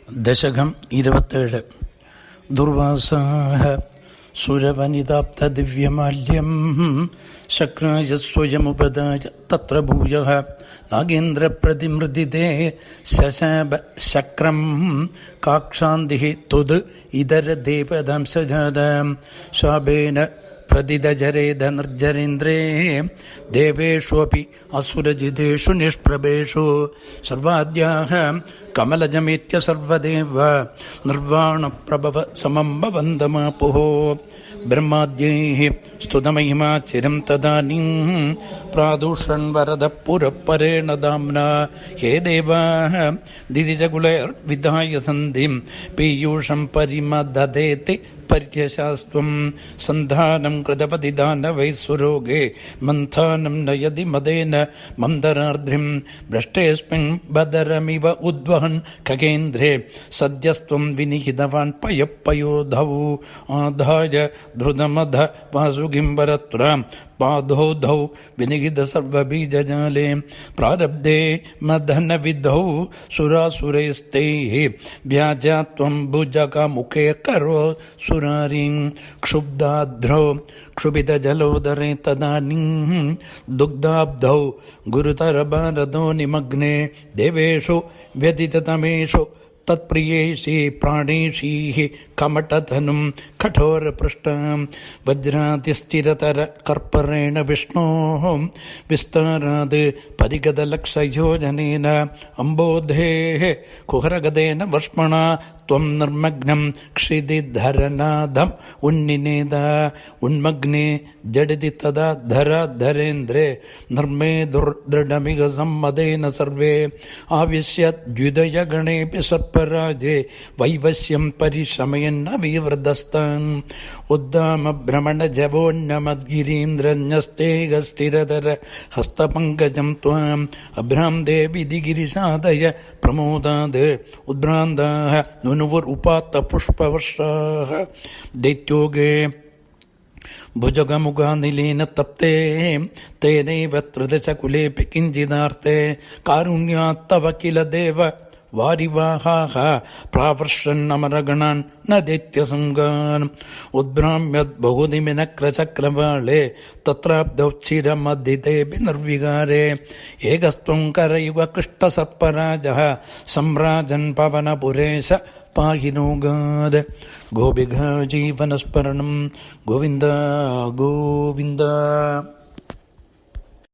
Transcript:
ദശകം 27. ദുർവാസാഃ സുരവനിതാപ്തദിവ്യമാല്യം ശക്രായ സ്വയമുപദായ തത്ര ഭൂയഃ നാഗേന്ദ്രപ്രതിമൃദിതേ ശശാപ ശക്രം കാക്ഷാന്തിഃ തുദ് ഇതരദേവദംസജാതാം ശാപേന പ്രതിദജരേദ നിർജരേന്ദ്രേ ദേവേഷ്വപി അസുരജിതേഷു നിഷ്പ്രഭേഷു സർവാദ്യാഃ കമലജമേത്യ സർവദേവ നിർവാണപ്രഭവ സമം ഭവന്തമാപുഃ ബ്രഹ്മാദ്യൈഃ സ്തുതമഹിമാ ചിരം തദാനീം പ്രാദുഷൻ വരദ പുരപ്പരേണ ദാംനാ ഹേ ദേവാഃ ദിതിജകുലൈർവിധായ സന്ധിം പീയൂഷം പരിമദദേതി പര്യശാസ്ത്വം സന്ധാനം കൃതപതി ദാനവൈസുരോഗേ മന്ഥാനം നയതി മദേന മന്ദരാർദ്രിം ഭ്രഷ്ടേസ്മിൻ ബദരമിവ ഉദ്വഹൻ ഖഗേന്ദ്രേ സദ്യസ്ത്വം വിനിഹിതവാൻ പയപ്പയോധൗ ആധായ ധൃതമധ വാസുകിംബരത്രാം പാദോധൗ വിനിഹിത സർവബീജജാലേ പ്രാരബ്ധേ മദനവിധൗ സുരാസുരൈസ്തൈഃ വ്യാജാത്വം ഭുജകമുഖേ കരോ സുരാരീം ക്ഷുബ്ധാദ്രൗ ക്ഷുഭിതജലോദരേ തദാനീം ദുഗ്ധാബ്ധൗ ഗുരുതരഭാരതോ നിമഗ്നേ ദേവേഷു വ്യതിതതമേഷു തത്പ്രിയേഷി പ്രാണേഷീഃ കമഠധനും കഠോരപൃഷ്ഠാം വജ്രാതിസ്ഥിരതര കർപ്പരേണ വിഷ്ണോഃ വിസ്താരാത് പരിഗതലക്ഷയോജനേന അംബോധേഃ കുഹരഗദേന വർഷ്മണ ത്വം നിർമ്മഗ്നം ക്ഷിതിധരനാഥം ഉന്നിനേദ ഉന്മഗ്നേ ജഡിതി തദാ ധരാധരേന്ദ്രേ നിർമ്മേദുർദൃഢമിക സമ്മദേന സർവേ ആവിശ്യദ്യുദയഗണേപി സർപ്പരാജേ വൈവശ്യം പരിശമയന്നവിവൃതസ്താൻ ഉദ്ദാമഭ്രമണജവോന്നമദ്ഗിരീന്ദ്രന്യസ്തേകസ്ഥിരതര ഹസ്തപങ്കജം ത്വാം അഭ്രാന്തേ വിധിഗിരിശാദയ പ്രമോദാത് ഉദ്ഭ്രാന്താഃ നുനുവുരുപാത്ത പുഷ്പവർഷാഃ ദൈത്യോഗേ ഭുജഗമുഖാനിലേന തപ്തേ തേനൈവ ത്രിദശകുലേപി കിഞ്ചിദാർത്തേ കാരുണ്യാത്തവ കില ദേവ വാരിവാഹാഃ പ്രാവർഷന്നമരഗണാൻ ന ദൈത്യസംഗാൻ ഉദ്ഭ്രാമ്യത് ബഹുദിമിനക്രചക്രവാളേ തത്രാബ്ധൗ ചിരമദ്ധിതേപി നിർവികാരേ ഏകസ്ത്വം കരൈവ കൃഷ്ടസർപ്പരാജഃ സംരാജൻ പവനപുരേശ പാഹിനോഗാദ് ഗോപികാ ജീവനസ്മരണം ഗോവിന്ദ ഗോവിന്ദ.